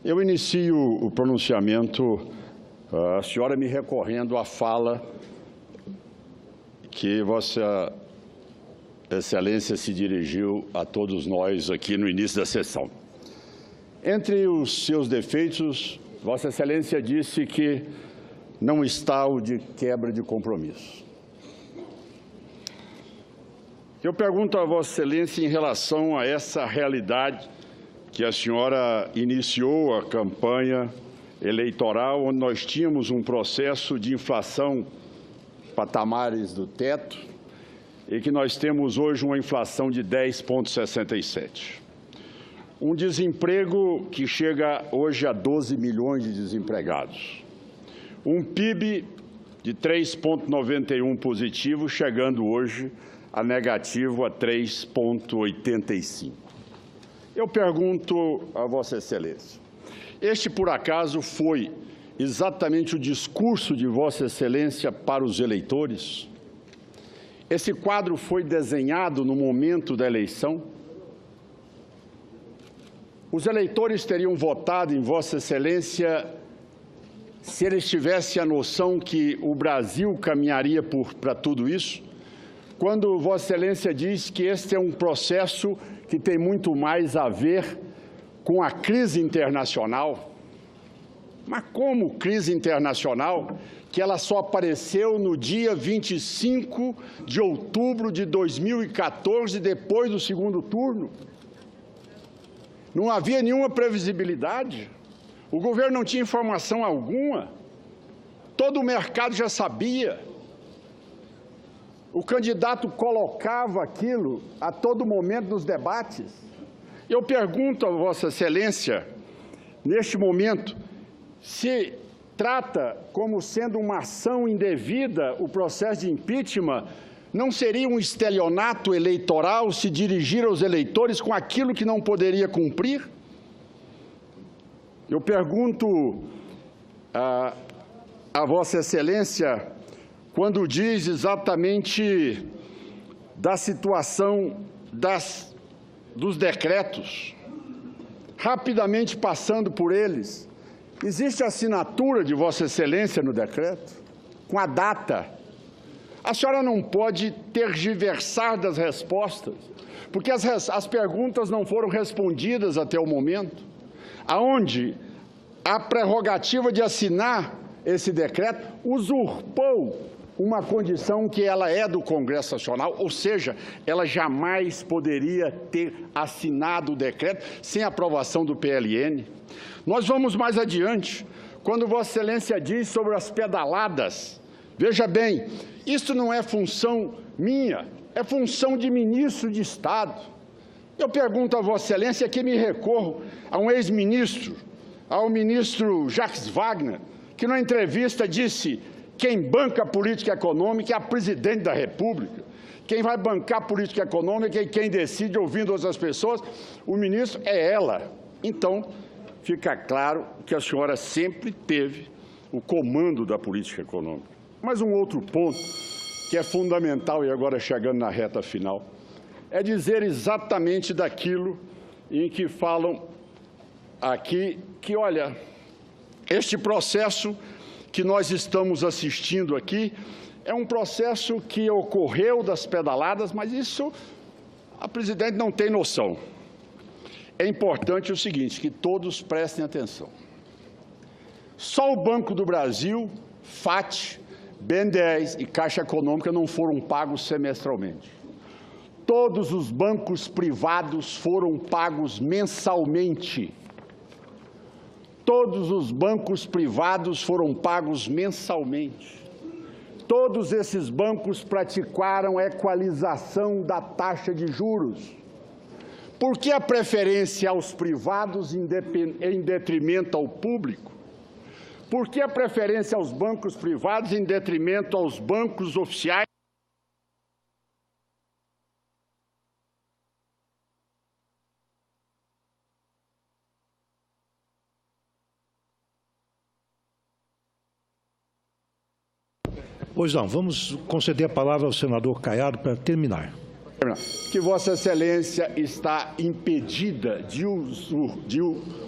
Eu inicio o pronunciamento, a senhora me recorrendo à fala que Vossa Excelência se dirigiu a todos nós aqui no início da sessão. Entre os seus defeitos, Vossa Excelência disse que não está o de quebra de compromisso. Eu pergunto a Vossa Excelência em relação a essa realidade que a senhora iniciou a campanha eleitoral, onde nós tínhamos um processo de inflação patamares do teto e que nós temos hoje uma inflação de 10,67. Um desemprego que chega hoje a 12 milhões de desempregados. Um PIB de 3,91 positivo, chegando hoje a negativo a 3,85. Eu pergunto a Vossa Excelência, este, por acaso, foi exatamente o discurso de Vossa Excelência para os eleitores? Esse quadro foi desenhado no momento da eleição? Os eleitores teriam votado em Vossa Excelência se eles tivessem a noção que o Brasil caminharia para tudo isso? Quando Vossa Excelência diz que este é um processo que tem muito mais a ver com a crise internacional. Mas como crise internacional, que ela só apareceu no dia 25 de outubro de 2014, depois do segundo turno? Não havia nenhuma previsibilidade, o governo não tinha informação alguma, todo o mercado já sabia. O candidato colocava aquilo a todo momento nos debates. Eu pergunto a Vossa Excelência, neste momento, se trata como sendo uma ação indevida o processo de impeachment, não seria um estelionato eleitoral se dirigir aos eleitores com aquilo que não poderia cumprir? Eu pergunto a Vossa Excelência, quando diz exatamente da situação dos decretos, rapidamente passando por eles, existe a assinatura de Vossa Excelência no decreto, com a data. A senhora não pode tergiversar das respostas, porque as perguntas não foram respondidas até o momento, aonde a prerrogativa de assinar esse decreto usurpou uma condição que ela é do Congresso Nacional, ou seja, ela jamais poderia ter assinado o decreto sem aprovação do PLN. Nós vamos mais adiante, quando Vossa Excelência diz sobre as pedaladas. Veja bem, isso não é função minha, é função de ministro de Estado. Eu pergunto a Vossa Excelência, que me recorro a um ex-ministro, ao ministro Jacques Wagner, que numa entrevista disse: quem banca a política econômica é a presidente da República. Quem vai bancar a política econômica e quem decide, ouvindo outras pessoas, o ministro é ela. Então, fica claro que a senhora sempre teve o comando da política econômica. Mas um outro ponto que é fundamental, e agora chegando na reta final, é dizer exatamente daquilo em que falam aqui, que, olha, este processo que nós estamos assistindo aqui é um processo que ocorreu das pedaladas, mas isso a presidente não tem noção. É importante o seguinte, que todos prestem atenção. Só o Banco do Brasil, FAT, BNDES e Caixa Econômica não foram pagos semestralmente. Todos os bancos privados foram pagos mensalmente. Todos os bancos privados foram pagos mensalmente. Todos esses bancos praticaram equalização da taxa de juros. Por que a preferência aos privados em detrimento ao público? Por que a preferência aos bancos privados em detrimento aos bancos oficiais? Pois não, vamos conceder a palavra ao senador Caiado para terminar. que Vossa Excelência está impedida de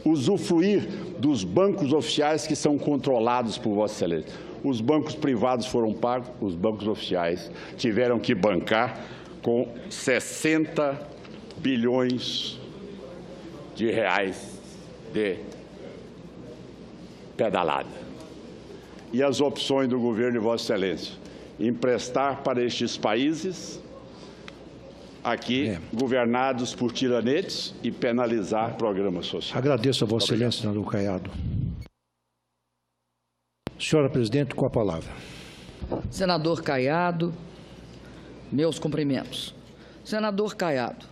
usufruir dos bancos oficiais que são controlados por Vossa Excelência. Os bancos privados foram pagos, os bancos oficiais tiveram que bancar com 60 bilhões de reais de pedalada. E as opções do governo de Vossa Excelência? Emprestar para estes países, aqui governados por tiranetes, e penalizar programas sociais. Agradeço a Vossa Excelência, senador Caiado. Senhora Presidente, com a palavra. Senador Caiado, meus cumprimentos. Senador Caiado,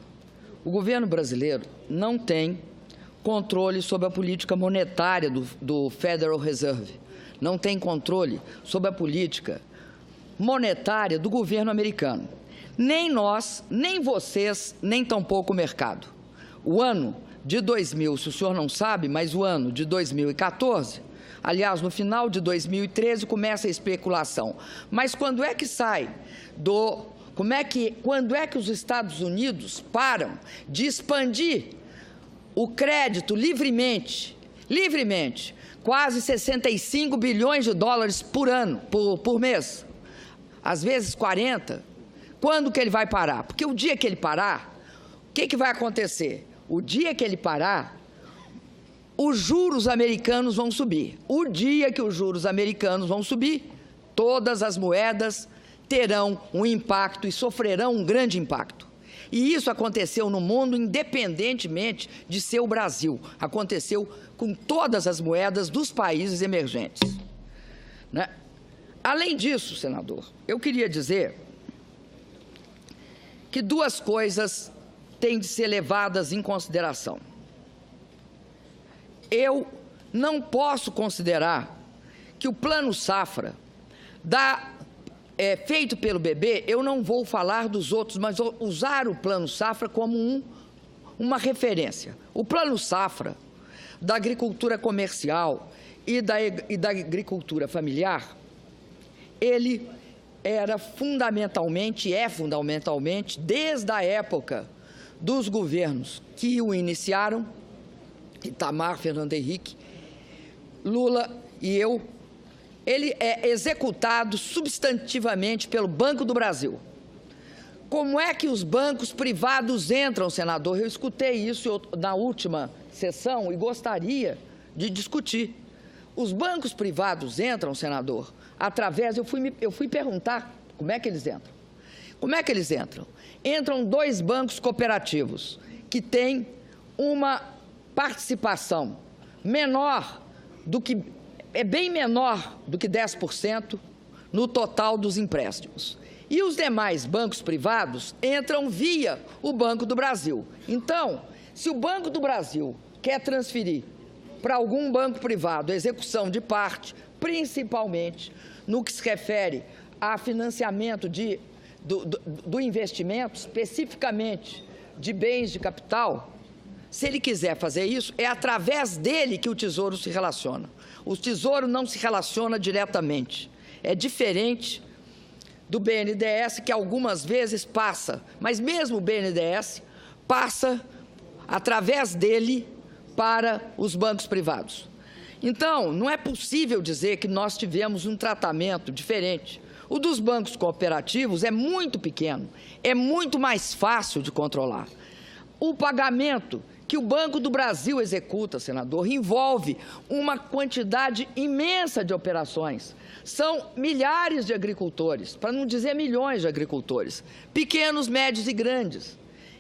o governo brasileiro não tem controle sobre a política monetária do Federal Reserve, não tem controle sobre a política monetária do governo americano. Nem nós, nem vocês, nem tampouco o mercado. O ano de 2000, se o senhor não sabe, mas o ano de 2014, aliás, no final de 2013 começa a especulação. Mas quando é que sai do... Quando é que os Estados Unidos param de expandir o crédito livremente, quase 65 bilhões de dólares por ano, por mês, às vezes 40, quando que ele vai parar? Porque o dia que ele parar, o que vai acontecer? O dia que ele parar, os juros americanos vão subir. O dia que os juros americanos vão subir, todas as moedas terão um impacto e sofrerão um grande impacto. E isso aconteceu no mundo independentemente de ser o Brasil. Aconteceu com todas as moedas dos países emergentes, né? Além disso, senador, eu queria dizer que duas coisas têm de ser levadas em consideração. Eu não posso considerar que o Plano Safra feito pelo BB, eu não vou falar dos outros, mas vou usar o Plano Safra como uma referência. O Plano Safra da agricultura comercial e da agricultura familiar, ele era fundamentalmente, desde a época dos governos que o iniciaram, Itamar, Fernando Henrique, Lula e eu, ele é executado substantivamente pelo Banco do Brasil. Como é que os bancos privados entram, senador? Eu escutei isso na última sessão e gostaria de discutir. Os bancos privados entram, senador, através... Eu fui perguntar como é que eles entram. Como é que eles entram? Entram dois bancos cooperativos que têm uma participação menor do que... é bem menor do que 10% no total dos empréstimos. E os demais bancos privados entram via o Banco do Brasil. Então, se o Banco do Brasil quer transferir para algum banco privado a execução de parte, principalmente no que se refere a financiamento do investimento, especificamente de bens de capital, se ele quiser fazer isso, é através dele que o Tesouro se relaciona. O Tesouro não se relaciona diretamente. É diferente do BNDES, que algumas vezes passa, mas mesmo o BNDES passa através dele para os bancos privados. Então, não é possível dizer que nós tivemos um tratamento diferente. O dos bancos cooperativos é muito pequeno, é muito mais fácil de controlar. O pagamento que o Banco do Brasil executa, senador, envolve uma quantidade imensa de operações. São milhares de agricultores, para não dizer milhões de agricultores, pequenos, médios e grandes,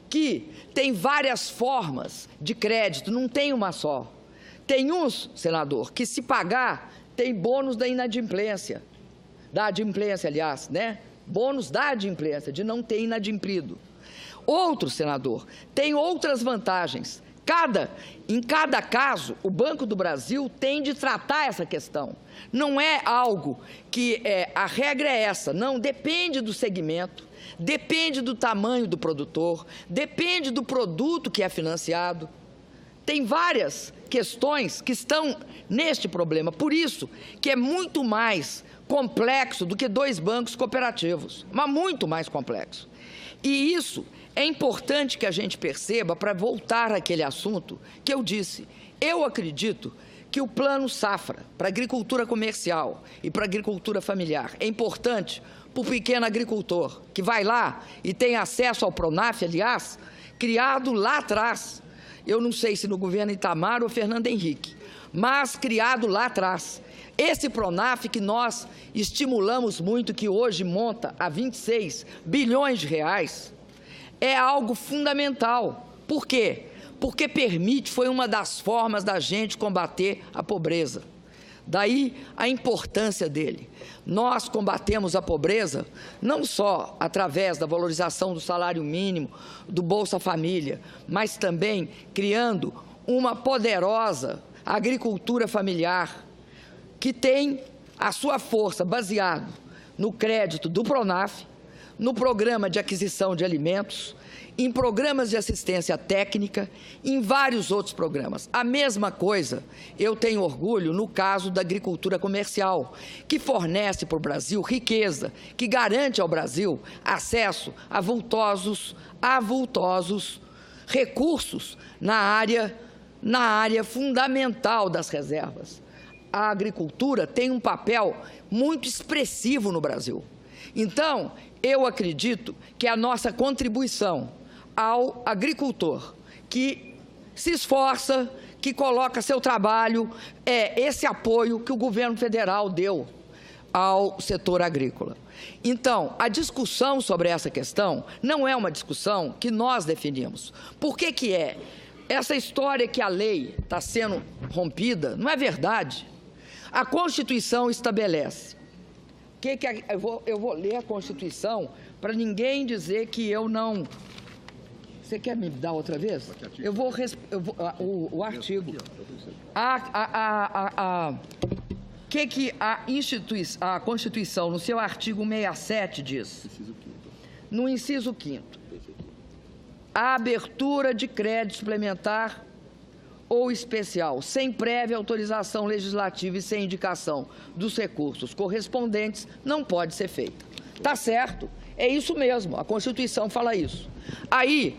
que têm várias formas de crédito, não tem uma só. Tem uns, senador, que se pagar, tem bônus da inadimplência, aliás, né? Bônus da adimplência, de não ter inadimplido. Outro, senador, tem outras vantagens. Em cada caso, o Banco do Brasil tem de tratar essa questão. Não é algo que a regra é essa, não, depende do segmento, depende do tamanho do produtor, depende do produto que é financiado. Tem várias questões que estão neste problema, por isso que é muito mais complexo do que dois bancos cooperativos, mas muito mais complexo. E isso é importante que a gente perceba para voltar àquele assunto que eu disse. Eu acredito que o Plano Safra para a agricultura comercial e para a agricultura familiar é importante para o pequeno agricultor, que vai lá e tem acesso ao PRONAF, aliás, criado lá atrás. Eu não sei se no governo Itamar ou Fernando Henrique, mas criado lá atrás. Esse PRONAF que nós estimulamos muito, que hoje monta a 26 bilhões de reais, é algo fundamental. Por quê? Porque permite, foi uma das formas da gente combater a pobreza. Daí a importância dele. Nós combatemos a pobreza não só através da valorização do salário mínimo, do Bolsa Família, mas também criando uma poderosa agricultura familiar, que tem a sua força baseada no crédito do PRONAF, no programa de aquisição de alimentos, em programas de assistência técnica, em vários outros programas. A mesma coisa, eu tenho orgulho no caso da agricultura comercial, que fornece para o Brasil riqueza, que garante ao Brasil acesso a avultosos recursos na área fundamental das reservas. A agricultura tem um papel muito expressivo no Brasil. Então, eu acredito que a nossa contribuição ao agricultor que se esforça, que coloca seu trabalho, é esse apoio que o governo federal deu ao setor agrícola. Então, a discussão sobre essa questão não é uma discussão que nós definimos. Por que que é? Essa história que a lei está sendo rompida não é verdade. A Constituição estabelece. Eu vou ler a Constituição para ninguém dizer que eu não... Você quer me dar outra vez? O artigo. A Constituição, no seu artigo 67, diz, no inciso 5º, a abertura de crédito suplementar ou especial, sem prévia autorização legislativa e sem indicação dos recursos correspondentes, não pode ser feita. Tá certo? É isso mesmo, a Constituição fala isso. Aí,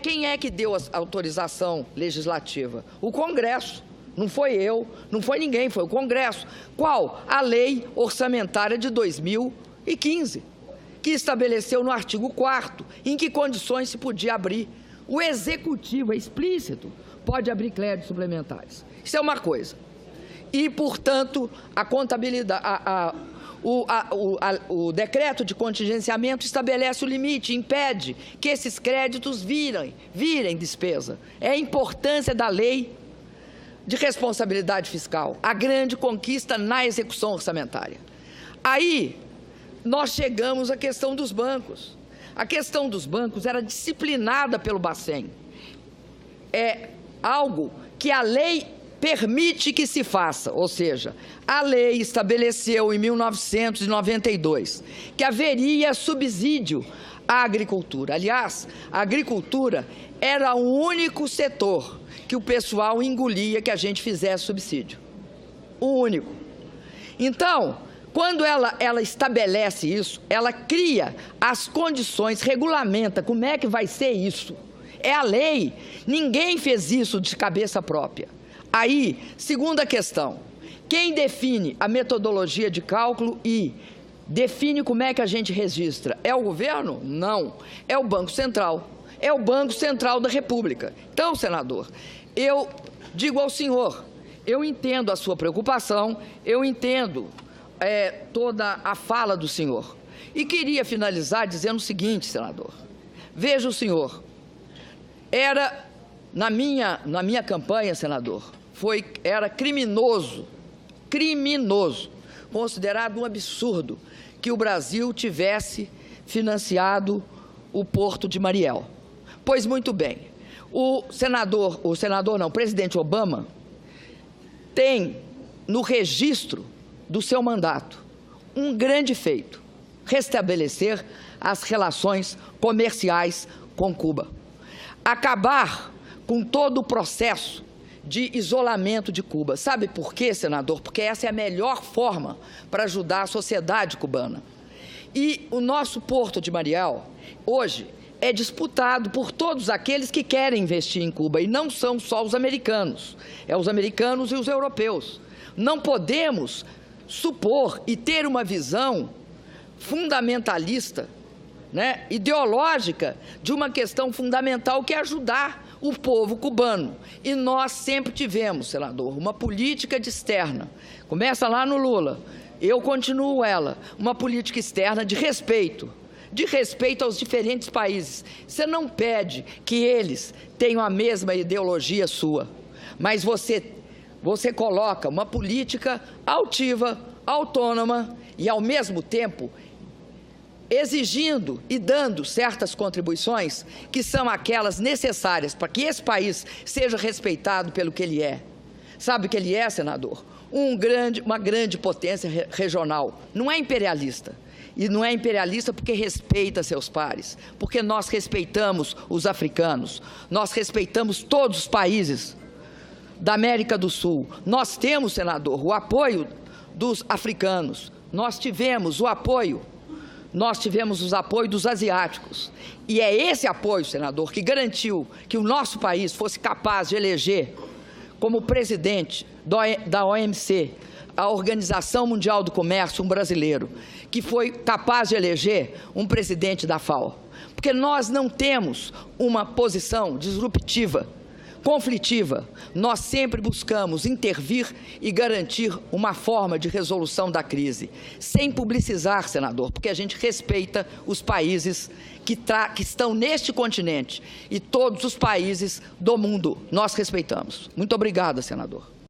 quem é que deu a autorização legislativa? O Congresso. Não foi eu, não foi ninguém, foi o Congresso. Qual? A Lei Orçamentária de 2015, que estabeleceu no artigo 4º em que condições se podia abrir. O Executivo, é explícito, pode abrir créditos suplementares. Isso é uma coisa. E, portanto, a contabilidade, o decreto de contingenciamento estabelece o limite, impede que esses créditos virem despesa. É a importância da lei de responsabilidade fiscal, a grande conquista na execução orçamentária. Aí, nós chegamos à questão dos bancos. A questão dos bancos era disciplinada pelo Bacen. É algo que a lei permite que se faça, ou seja, a lei estabeleceu em 1992 que haveria subsídio à agricultura. Aliás, a agricultura era o único setor que o pessoal engolia que a gente fizesse subsídio. O único. Então, quando ela estabelece isso, ela cria as condições, regulamenta como é que vai ser isso. É a lei. Ninguém fez isso de cabeça própria. Aí, segunda questão, quem define a metodologia de cálculo e define como é que a gente registra? É o governo? Não. É o Banco Central. É o Banco Central da República. Então, senador, eu digo ao senhor, eu entendo a sua preocupação, eu entendo toda a fala do senhor. E queria finalizar dizendo o seguinte, senador. Veja o senhor, na minha campanha, senador, era criminoso, considerado um absurdo que o Brasil tivesse financiado o Porto de Mariel. Pois muito bem, o presidente Obama tem no registro do seu mandato um grande feito, restabelecer as relações comerciais com Cuba. Acabar com todo o processo de isolamento de Cuba. Sabe por quê, senador? Porque essa é a melhor forma para ajudar a sociedade cubana. E o nosso Porto de Mariel, hoje, é disputado por todos aqueles que querem investir em Cuba, e não são só os americanos, é os americanos e os europeus. Não podemos supor e ter uma visão fundamentalista, né, ideológica, de uma questão fundamental que é ajudar o povo cubano. E nós sempre tivemos, senador, uma política externa. Começa lá no Lula, eu continuo ela, uma política externa de respeito aos diferentes países. Você não pede que eles tenham a mesma ideologia sua, mas você coloca uma política altiva, autônoma e, ao mesmo tempo, exigindo e dando certas contribuições que são aquelas necessárias para que esse país seja respeitado pelo que ele é. Sabe o que ele é, senador? Uma grande potência regional. Não é imperialista. E não é imperialista porque respeita seus pares, porque nós respeitamos os africanos, nós respeitamos todos os países da América do Sul. Nós temos, senador, o apoio dos africanos, nós tivemos os apoios dos asiáticos. E é esse apoio, senador, que garantiu que o nosso país fosse capaz de eleger como presidente da OMC, a Organização Mundial do Comércio, um brasileiro, que foi capaz de eleger um presidente da FAO. Porque nós não temos uma posição disruptiva, conflitiva. Nós sempre buscamos intervir e garantir uma forma de resolução da crise, sem publicizar, senador, porque a gente respeita os países que estão neste continente e todos os países do mundo nós respeitamos. Muito obrigada, senador.